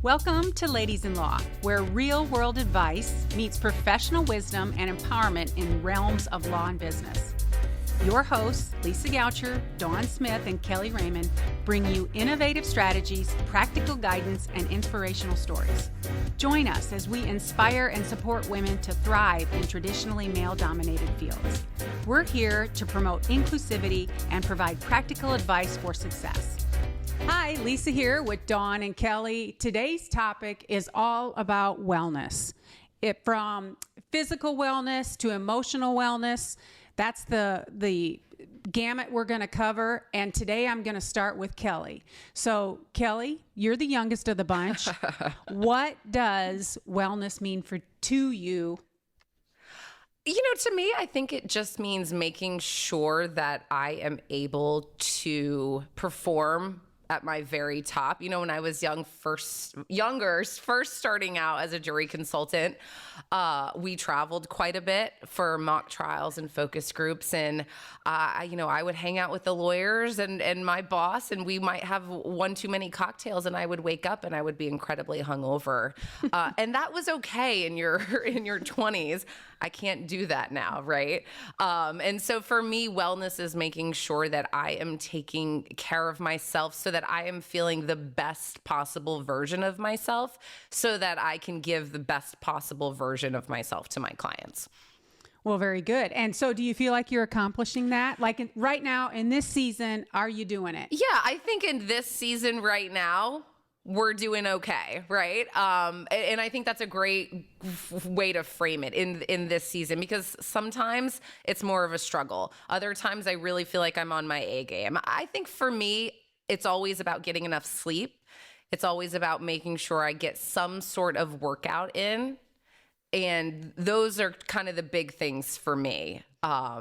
Welcome to Ladies-in-Law, where real-world advice meets professional wisdom and empowerment in realms of law and business. Your hosts, Lisa Goucher, Dawn Smith, and Kellye Raymond, bring you innovative strategies, practical guidance, and inspirational stories. Join us as we inspire and support women to thrive in traditionally male-dominated fields. We're here to promote inclusivity and provide practical advice for success. Hi, Lisa here with Dawn and Kellye. Today's topic is all about wellness. From physical wellness to emotional wellness, that's the gamut we're going to cover. And today I'm going to start with Kellye. So Kellye, you're the youngest of the bunch. What does wellness mean to you? To me, I think it just means making sure that I am able to perform at my very top. When I was first starting out as a jury consultant, we traveled quite a bit for mock trials and focus groups. And, I would hang out with the lawyers and my boss, and we might have one too many cocktails, and I would wake up and I would be incredibly hungover. And that was okay in your 20s. I can't do that now, right? And so for me, wellness is making sure that I am taking care of myself so that I am feeling the best possible version of myself so that I can give the best possible version of myself to my clients. Well, very good. And so do you feel like you're accomplishing that? Like right now in this season, are you doing it? Yeah, I think in this season right now, we're doing okay, right? And I think that's a great way to frame it in this season, because sometimes it's more of a struggle. Other times I really feel like I'm on my A game. I think for me, it's always about getting enough sleep. It's always about making sure I get some sort of workout in. And those are kind of the big things for me. So I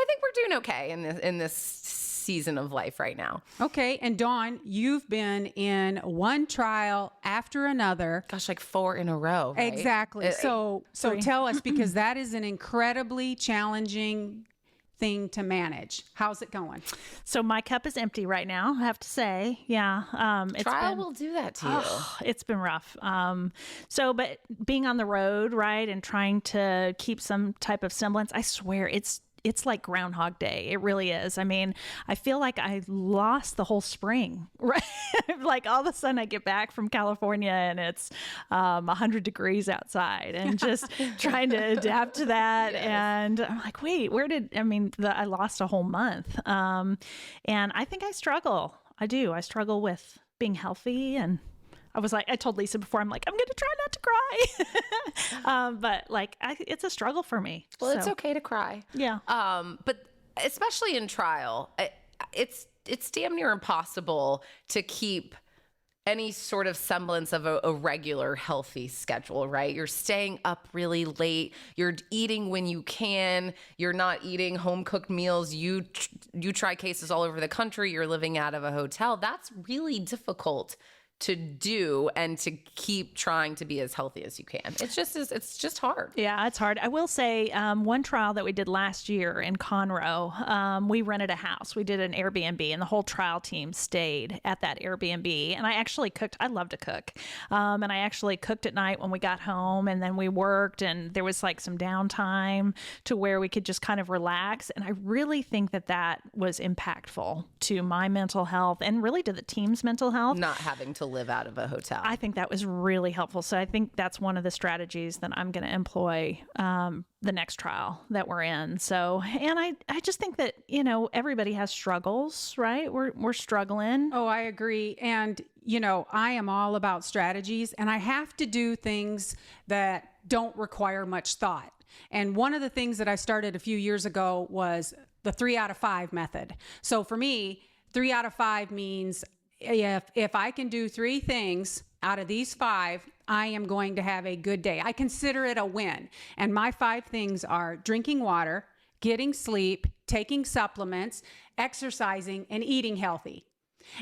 think we're doing okay in this season of life right now. Okay. And Dawn, you've been in one trial after another. Gosh, like 4 in a row, right? Exactly. So tell us, because that is an incredibly challenging thing to manage. How's it going? So my cup is empty right now, I have to say. Yeah. Trial will do that to you. It's been rough. But being on the road, right, and trying to keep some type of semblance, I swear it's like Groundhog Day. It really is. I mean, I feel like I lost the whole spring, right? Like all of a sudden I get back from California and it's 100 degrees outside, and just trying to adapt to that. Yes. And I'm like, wait, I lost a whole month. And I think I struggle. I do. I struggle with being healthy, and I told Lisa before, I'm going to try not to cry. But it's a struggle for me. Well, it's okay to cry. Yeah. But especially in trial, it's damn near impossible to keep any sort of semblance of a regular healthy schedule, right? You're staying up really late. You're eating when you can. You're not eating home cooked meals. You try cases all over the country. You're living out of a hotel. That's really difficult to do, and to keep trying to be as healthy as you can. It's just hard. Yeah, it's hard. I will say one trial that we did last year in Conroe, we rented a house. We did an Airbnb, and the whole trial team stayed at that Airbnb. And I actually cooked. I love to cook. And I actually cooked at night when we got home, and then we worked, and there was like some downtime to where we could just kind of relax. And I really think that was impactful to my mental health, and really to the team's mental health. Not having to live out of a hotel. I think that was really helpful. So I think that's one of the strategies that I'm going to employ the next trial that we're in. So, and I just think that, everybody has struggles, right? We're struggling. Oh, I agree. And, I am all about strategies, and I have to do things that don't require much thought. And one of the things that I started a few years ago was the 3 out of 5 method. So for me, 3 out of 5 means if I can do 3 things out of these 5, I am going to have a good day. I consider it a win. And my 5 things are drinking water, getting sleep, taking supplements, exercising, and eating healthy.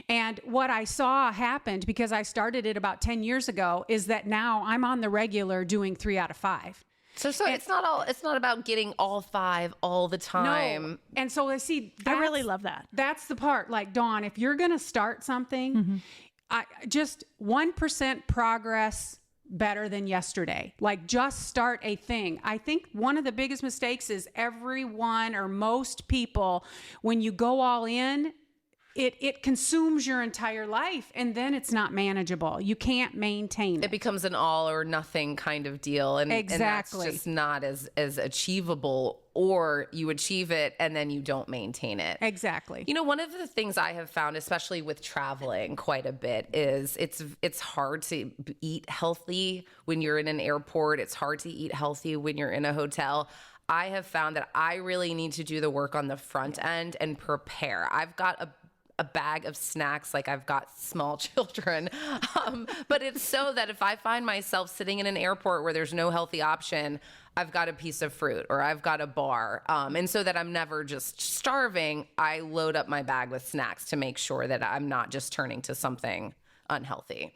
And what I saw happened, because I started it about 10 years ago, is that now I'm on the regular doing 3 out of 5. So it's not about getting all 5 all the time. No. And so I see, I really love that. That's the part. Like, Dawn, if you're going to start something, just 1% progress better than yesterday. Like, just start a thing. I think one of the biggest mistakes is everyone or most people, when you go all in, it consumes your entire life, and then it's not manageable. You can't maintain it. It becomes an all or nothing kind of deal. And Exactly. And that's just not as achievable, or you achieve it and then you don't maintain it. Exactly. You know, one of the things I have found, especially with traveling quite a bit, is it's hard to eat healthy when you're in an airport. It's hard to eat healthy when you're in a hotel. I have found that I really need to do the work on the front end and prepare. I've got a bag of snacks like I've got small children. But it's so that if I find myself sitting in an airport where there's no healthy option, I've got a piece of fruit or I've got a bar. And so that I'm never just starving, I load up my bag with snacks to make sure that I'm not just turning to something unhealthy.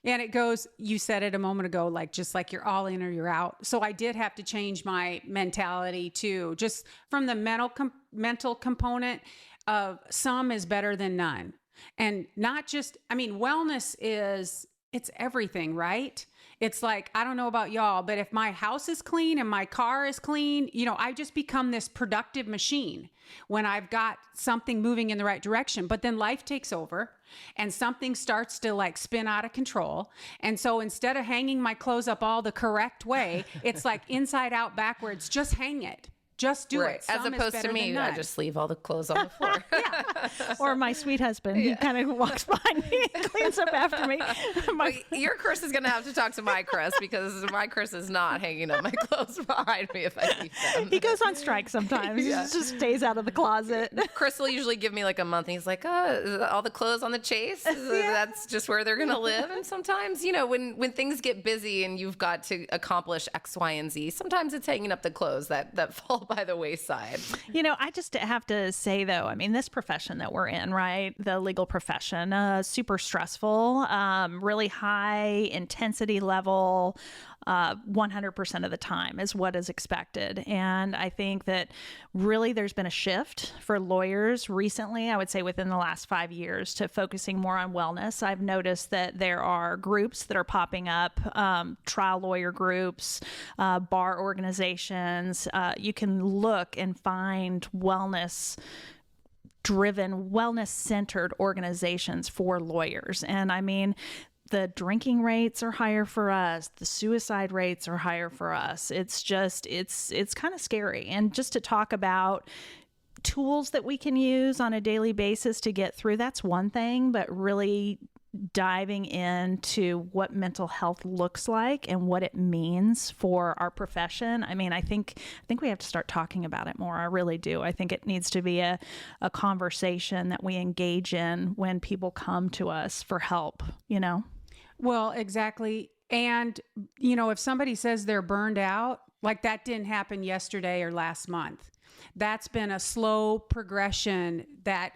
And it goes, you said it a moment ago, like, just like you're all in or you're out. So I did have to change my mentality too, just from the mental component of some is better than none. And not just, I mean, wellness it's everything, right? It's like, I don't know about y'all, but if my house is clean and my car is clean, I just become this productive machine when I've got something moving in the right direction. But then life takes over and something starts to like spin out of control. And so instead of hanging my clothes up all the correct way, it's like inside out, backwards, just hang it. Just do it. As opposed to me, I just leave all the clothes on the floor. Or my sweet husband, he kind of walks behind me and cleans up after me. Your Chris is going to have to talk to my Chris, because my Chris is not hanging up my clothes behind me if I keep them. He goes on strike sometimes. Yeah. He just stays out of the closet. Chris will usually give me like a month. And he's like, all the clothes on the chase, that's just where they're going to live. And sometimes, when things get busy and you've got to accomplish X, Y, and Z, sometimes it's hanging up the clothes that fall by the wayside. I just have to say, though, I mean, this profession that we're in, right? The legal profession, super stressful, really high intensity level, 100% of the time is what is expected. And I think that really there's been a shift for lawyers recently, I would say within the last 5 years, to focusing more on wellness. I've noticed that there are groups that are popping up, trial lawyer groups, bar organizations. You can look and find wellness-driven, wellness-centered organizations for lawyers. And I mean, the drinking rates are higher for us. The suicide rates are higher for us. It's just, it's kind of scary. And just to talk about tools that we can use on a daily basis to get through, that's one thing, but really diving into what mental health looks like and what it means for our profession. I mean, I think we have to start talking about it more. I really do. I think it needs to be a conversation that we engage in when people come to us for help, Well, exactly. And, if somebody says they're burned out, like that didn't happen yesterday or last month. That's been a slow progression that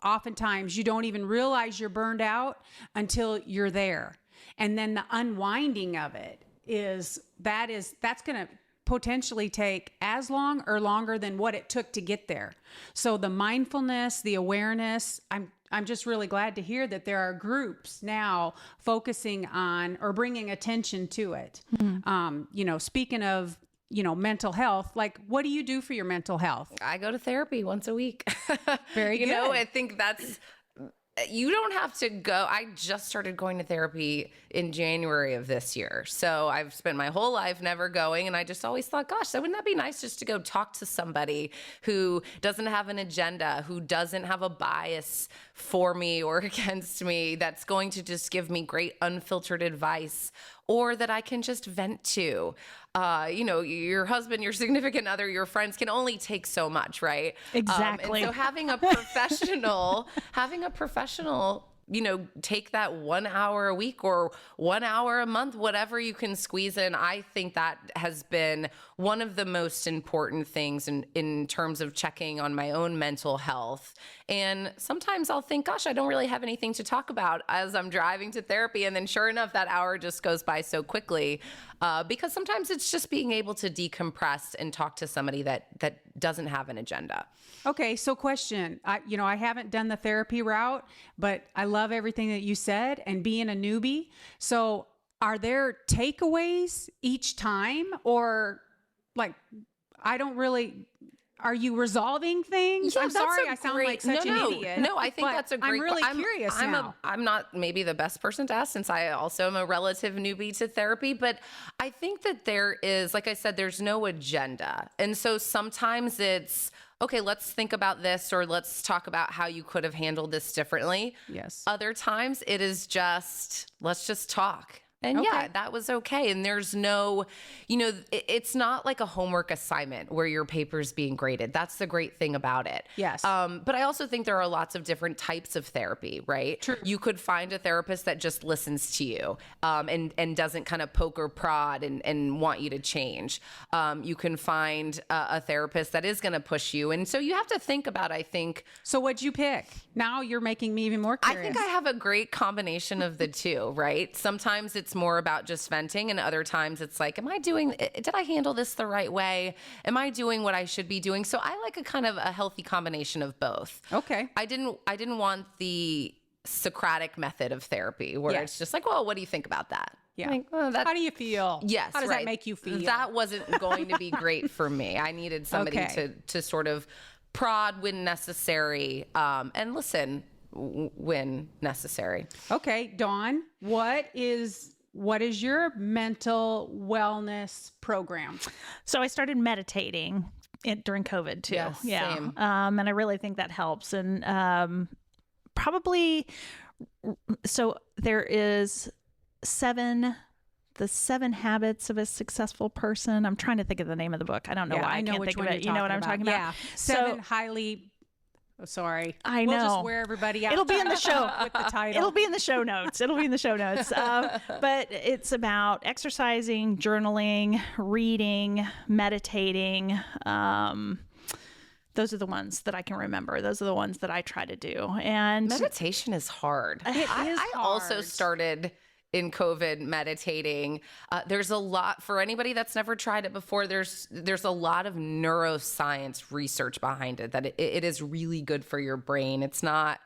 oftentimes you don't even realize you're burned out until you're there. And then the unwinding of it that's going to potentially take as long or longer than what it took to get there. So the mindfulness, the awareness, I'm just really glad to hear that there are groups now focusing on or bringing attention to it. Mm-hmm. Speaking of, mental health, like, what do you do for your mental health? I go to therapy once a week. Very good. I think you don't have to go. I just started going to therapy in January of this year. So I've spent my whole life never going. And I just always thought, gosh, wouldn't that be nice just to go talk to somebody who doesn't have an agenda, who doesn't have a bias for me or against me, that's going to just give me great unfiltered advice, or that I can just vent to. Your husband, your significant other, your friends can only take so much, right? Exactly. And so having a professional, take that 1 hour a week or 1 hour a month, whatever you can squeeze in. I think that has been one of the most important things in terms of checking on my own mental health. And sometimes I'll think, gosh, I don't really have anything to talk about as I'm driving to therapy. And then sure enough, that hour just goes by so quickly, because sometimes it's just being able to decompress and talk to somebody that doesn't have an agenda. Okay, so question. I haven't done the therapy route, but I love everything that you said and being a newbie. So are there takeaways each time, or like, are you resolving things? Yeah, I'm sorry, I sound like such an idiot. No, I think that's a great. I'm really curious now. I'm not maybe the best person to ask, since I also am a relative newbie to therapy, but I think that there is, like I said, there's no agenda. And so sometimes it's, okay, let's think about this, or let's talk about how you could have handled this differently. Yes. Other times it is just, let's just talk. And yeah, that was okay. And there's no, it's not like a homework assignment where your paper's being graded. That's the great thing about it. Yes. But I also think there are lots of different types of therapy, right? True. You could find a therapist that just listens to you, and doesn't kind of poke or prod and want you to change. You can find a therapist that is going to push you. And so you have to think about, I think. So what'd you pick? Now you're making me even more curious. I think I have a great combination of the two, right? Sometimes it's more about just venting, and other times it's like, did I handle this the right way? Am I doing what I should be doing? So I like a kind of a healthy combination of both. Okay. I didn't want the Socratic method of therapy where it's just like, well, what do you think about that? Yeah. Like, well, How do you feel? Yes. How does right. that make you feel? That wasn't going to be great for me. I needed somebody to sort of prod when necessary, and listen when necessary. Okay, Dawn, what is your mental wellness program? So I started meditating during COVID too. Yes, yeah. same. And I really think that helps. And so there is the 7 habits of a successful person. I'm trying to think of the name of the book. I don't know why I can't think of it. You know what I'm talking about? Yeah. 7 highly. Oh, sorry. I know. We'll just wear everybody out. It'll be in the show with the title. It'll be in the show notes. But it's about exercising, journaling, reading, meditating. Those are the ones that I can remember. Those are the ones that I try to do. And meditation is hard. I also started in COVID meditating. There's a lot, for anybody that's never tried it before, there's a lot of neuroscience research behind it, that it is really good for your brain. It's not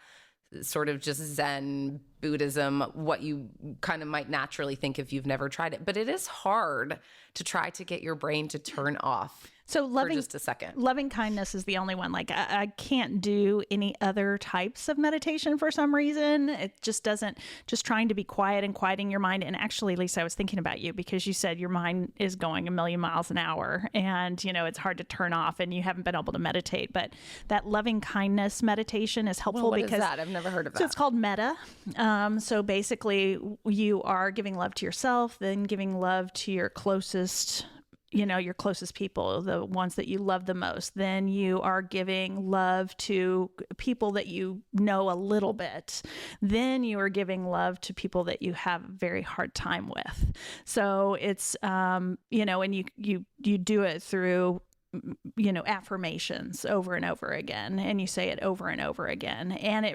sort of just Zen Buddhism, what you kind of might naturally think if you've never tried it. But it is hard to try to get your brain to turn off. So for just a second. Loving kindness is the only one. Like I can't do any other types of meditation for some reason. It just doesn't, just trying to be quiet and quieting your mind. And actually, Lisa, I was thinking about you because you said your mind is going 1,000,000 miles an hour and, it's hard to turn off and you haven't been able to meditate. But that loving kindness meditation is helpful. What because is that? I've never heard of that. So it's called metta. So basically you are giving love to yourself, then giving love to your closest people, the ones that you love the most. Then you are giving love to people that you know a little bit. Then you are giving love to people that you have a very hard time with. So it's, and you do it through, affirmations over and over again, and you say it over and over again. And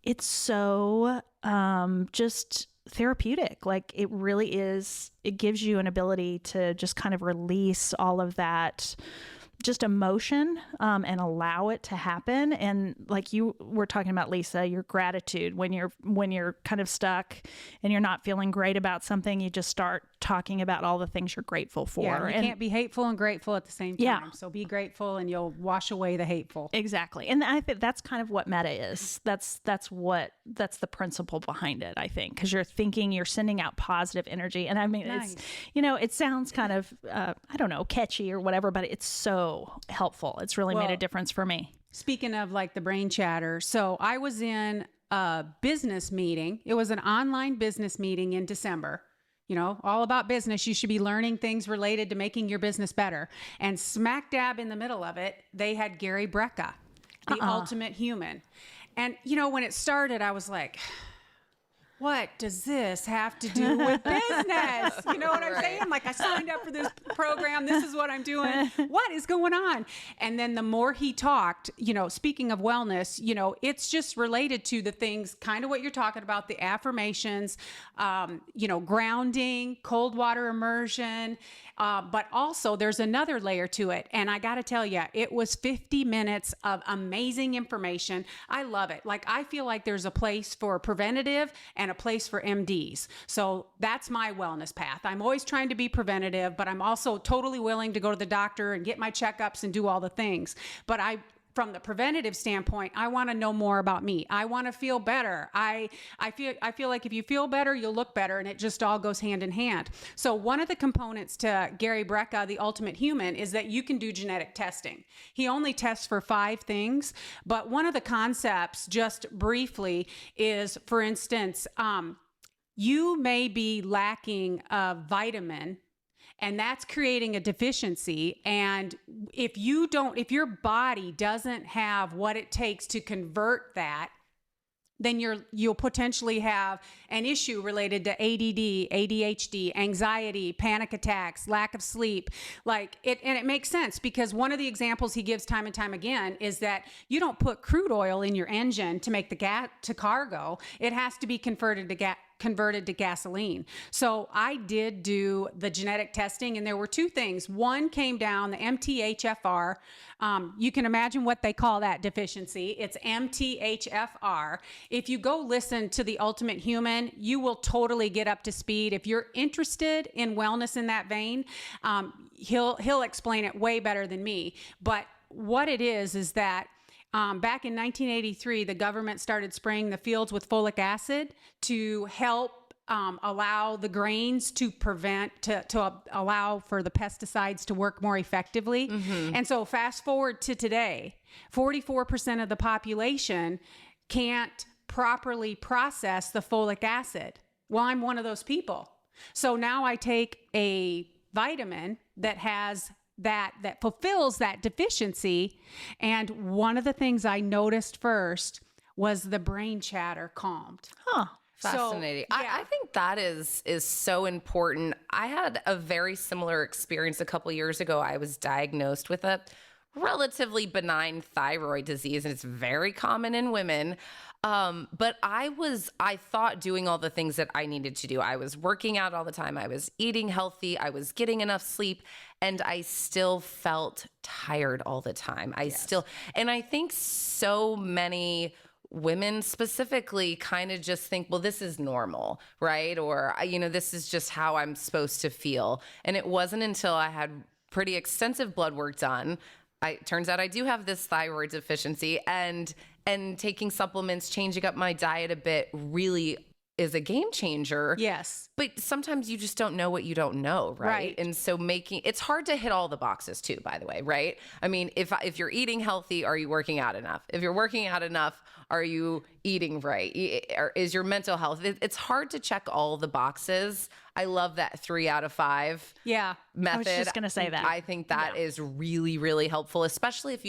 it's so, just therapeutic. Like it really is, it gives you an ability to just kind of release all of that just emotion, and allow it to happen. And like you were talking about, Lisa, your gratitude when you're kind of stuck and you're not feeling great about something, you just start talking about all the things you're grateful for. Yeah, you can't be hateful and grateful at the same time. Yeah. So be grateful and you'll wash away the hateful. Exactly. And I think that's kind of what metta is. That's the principle behind it, I think, because you're sending out positive energy. And I mean, Nice. It sounds kind of, catchy or whatever, but it's so helpful. It's really made a difference for me. Speaking of like the brain chatter, so I was in a business meeting. It was an online business meeting in December. All about business. You should be learning things related to making your business better. And smack dab in the middle of it, they had Gary Brecka, the ultimate human. And, when it started, I was like, what does this have to do with business? You know what I'm saying? Like, I signed up for this program. This is what I'm doing. What is going on? And then the more he talked, speaking of wellness, it's just related to the things, kind of what you're talking about, the affirmations, grounding, cold water immersion. But also there's another layer to it. And I got to tell you, it was 50 minutes of amazing information. I love it. Like, I feel like there's a place for preventative and a place for MDs. So that's my wellness path. I'm always trying to be preventative, but I'm also totally willing to go to the doctor and get my checkups and do all the things. But from the preventative standpoint, I want to know more about me. I want to feel better. I feel like if you feel better, you'll look better, and it just all goes hand in hand. So one of the components to Gary Brecka, the Ultimate Human, is that you can do genetic testing. He only tests for 5 things, but one of the concepts, just briefly, is, for instance, you may be lacking a vitamin, and that's creating a deficiency. And if your body doesn't have what it takes to convert that, then you'll potentially have an issue related to ADD, ADHD, anxiety, panic attacks, lack of sleep. And it makes sense, because one of the examples he gives time and time again is that you don't put crude oil in your engine to make the car go. It has to be converted to gasoline. So I did do the genetic testing, and there were 2 things. One came down, the MTHFR. You can imagine what they call that deficiency. It's MTHFR. If you go listen to the Ultimate Human, you will totally get up to speed. If you're interested in wellness in that vein, he'll explain it way better than me. But what it is that back in 1983, the government started spraying the fields with folic acid to help allow the grains to allow for the pesticides to work more effectively. Mm-hmm. And so fast forward to today, 44% of the population can't properly process the folic acid. Well, I'm one of those people. So now I take a vitamin that has that fulfills that deficiency. And one of the things I noticed first was the brain chatter calmed. Huh. Fascinating. So, yeah. I think that is so important. I had a very similar experience a couple years ago. I was diagnosed with a relatively benign thyroid disease, and it's very common in women. But I thought doing all the things that I needed to do. I was working out all the time. I was eating healthy. I was getting enough sleep, and I still felt tired all the time. And I think so many women specifically kind of just think, well, this is normal, right? Or, this is just how I'm supposed to feel. And it wasn't until I had pretty extensive blood work done. Turns out I do have this thyroid deficiency, and taking supplements, changing up my diet a bit really is a game changer. Yes. But sometimes you just don't know what you don't know, right? And so it's hard to hit all the boxes too, by the way, right? I mean, if you're eating healthy, are you working out enough? If you're working out enough, are you eating right? Is your mental health? It's hard to check all the boxes. I love that 3 out of 5 method. I was just going to say that. I think that is really, really helpful, especially if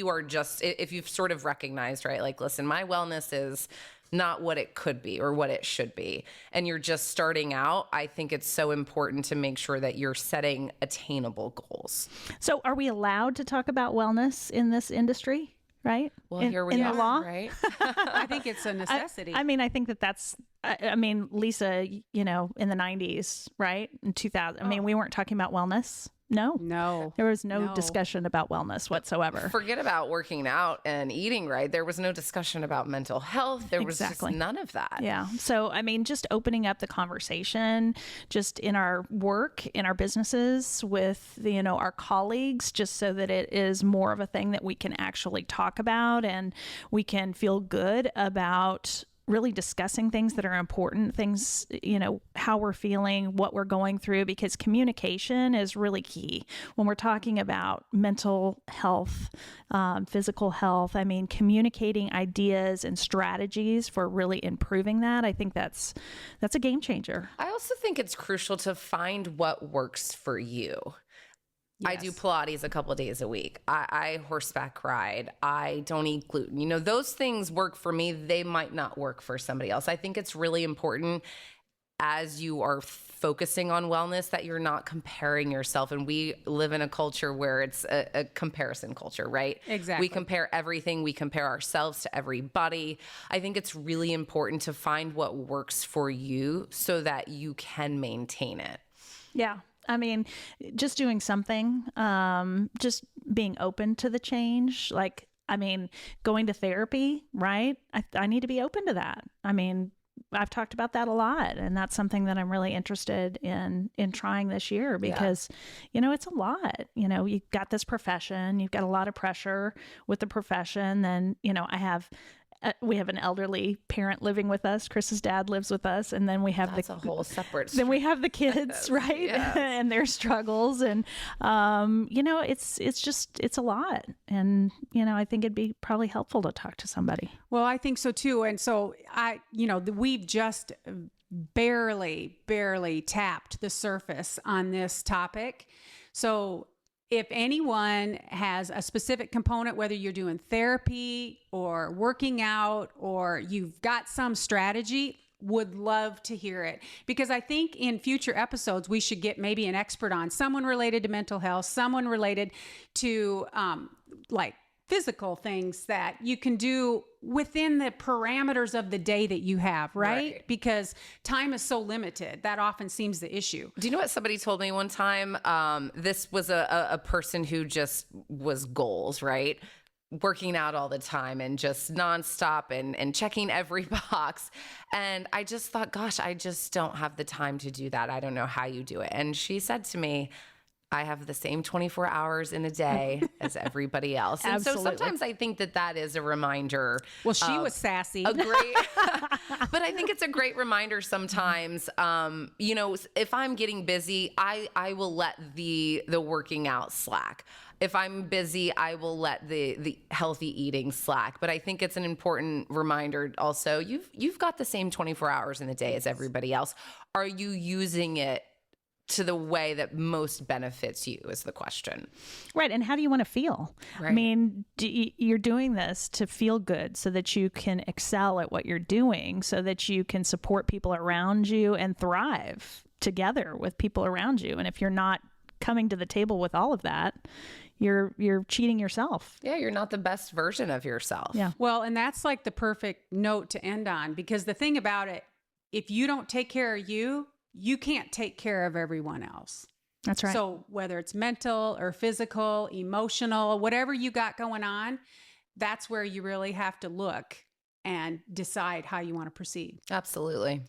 you've sort of recognized, right? Like, listen, my wellness is not what it could be or what it should be, and you're just starting out. I think it's so important to make sure that you're setting attainable goals. So are we allowed to talk about wellness in this industry? Right? Well, here we are, the law? right? I think it's a necessity. I mean, I think that's Lisa, in the 90s, right? In 2000. I mean, we weren't talking about wellness. No. There was no discussion about wellness whatsoever. Forget about working out and eating right. There was no discussion about mental health. There was just none of that. Yeah. So, I mean, just opening up the conversation just in our work, in our businesses with, our colleagues, just so that it is more of a thing that we can actually talk about and we can feel good about really discussing things that are important, things, how we're feeling, what we're going through, because communication is really key when we're talking about mental health, physical health. I mean, communicating ideas and strategies for really improving that. I think that's a game changer. I also think it's crucial to find what works for you. I do Pilates a couple of days a week. I horseback ride. I don't eat gluten. You know, those things work for me. They might not work for somebody else. I think it's really important as you are focusing on wellness that you're not comparing yourself. And we live in a culture where it's a comparison culture, right? Exactly. We compare everything. We compare ourselves to everybody. I think it's really important to find what works for you so that you can maintain it. Yeah. I mean, just doing something, just being open to the change. Like, I mean, going to therapy, right? I need to be open to that. I mean, I've talked about that a lot, and that's something that I'm really interested in trying this year because, you know, it's a lot. You know, you've got this profession, you've got a lot of pressure with the profession. Then, you know, we have an elderly parent living with us. Chris's dad lives with us, and then we have That's a whole separate. Then we have the kids, right? Yes. And their struggles, and you know, it's a lot, and you know, I think it'd be probably helpful to talk to somebody. Well, I think so too. And so we've just barely tapped the surface on this topic. So if anyone has a specific component, whether you're doing therapy or working out or you've got some strategy, would love to hear it. Because I think in future episodes, we should get maybe an expert on someone related to mental health, someone related to like physical things that you can do within the parameters of the day that you have, right? Because time is so limited. That often seems the issue. Do you know what somebody told me one time? This was a person who just was goals, right? Working out all the time and just nonstop and checking every box. And I just thought, gosh, I just don't have the time to do that. I don't know how you do it. And she said to me, I have the same 24 hours in a day as everybody else. And so sometimes I think that is a reminder. Well, she was sassy. But I think it's a great reminder sometimes, you know, if I'm getting busy, I will let the working out slack. If I'm busy, I will let the healthy eating slack. But I think it's an important reminder also, you've got the same 24 hours in the day as everybody else. Are you using it to the way that most benefits you is the question. Right. And how do you want to feel? Right. I mean, you're doing this to feel good so that you can excel at what you're doing, so that you can support people around you and thrive together with people around you. And if you're not coming to the table with all of that, you're cheating yourself. Yeah, you're not the best version of yourself. Yeah. Well, and that's like the perfect note to end on, because the thing about it, if you don't take care of you, you can't take care of everyone else. That's right. So whether it's mental or physical, emotional, whatever you got going on, that's where you really have to look and decide how you want to proceed. Absolutely.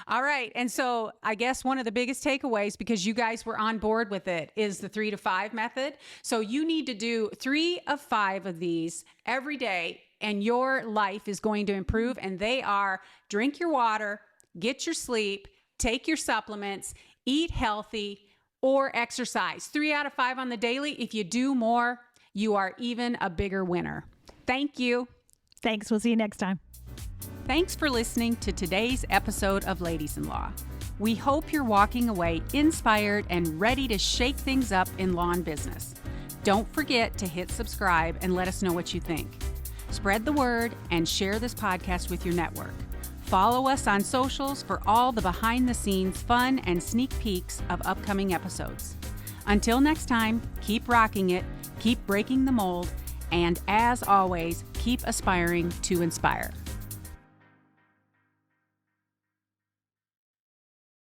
All right. And so I guess one of the biggest takeaways, because you guys were on board with it, is the 3 to 5 method. So you need to do 3 of 5 of these every day, and your life is going to improve. And they are: drink your water, get your sleep, take your supplements, eat healthy, or exercise. 3 out of 5 on the daily. If you do more, you are even a bigger winner. Thank you. Thanks. We'll see you next time. Thanks for listening to today's episode of Ladies in Law. We hope you're walking away inspired and ready to shake things up in lawn business. Don't forget to hit subscribe and let us know what you think. Spread the word and share this podcast with your network. Follow us on socials for all the behind-the-scenes fun and sneak peeks of upcoming episodes. Until next time, keep rocking it, keep breaking the mold, and as always, keep aspiring to inspire.